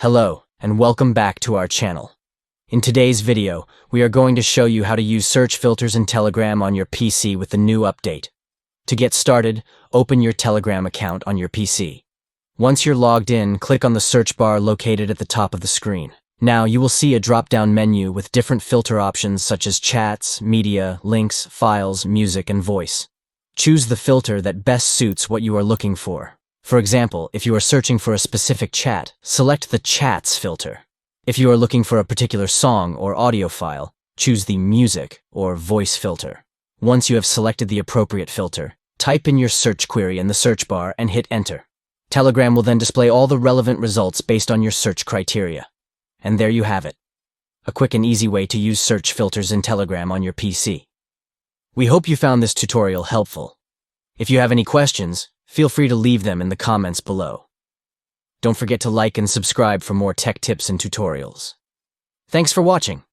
Hello, and welcome back to our channel. In today's video, we are going to show you how to use search filters in Telegram on your PC with the new update. To get started, open your Telegram account on your PC. Once you're logged in, click on the search bar located at the top of the screen. Now, you will see a drop-down menu with different filter options such as chats, media, links, files, music, and voice. Choose the filter that best suits what you are looking for. For example, if you are searching for a specific chat, select the Chats filter. If you are looking for a particular song or audio file, choose the Music or Voice filter. Once you have selected the appropriate filter, type in your search query in the search bar and hit Enter. Telegram will then display all the relevant results based on your search criteria. And there you have it. A quick and easy way to use search filters in Telegram on your PC. We hope you found this tutorial helpful. If you have any questions, feel free to leave them in the comments below. Don't forget to like and subscribe for more tech tips and tutorials. Thanks for watching.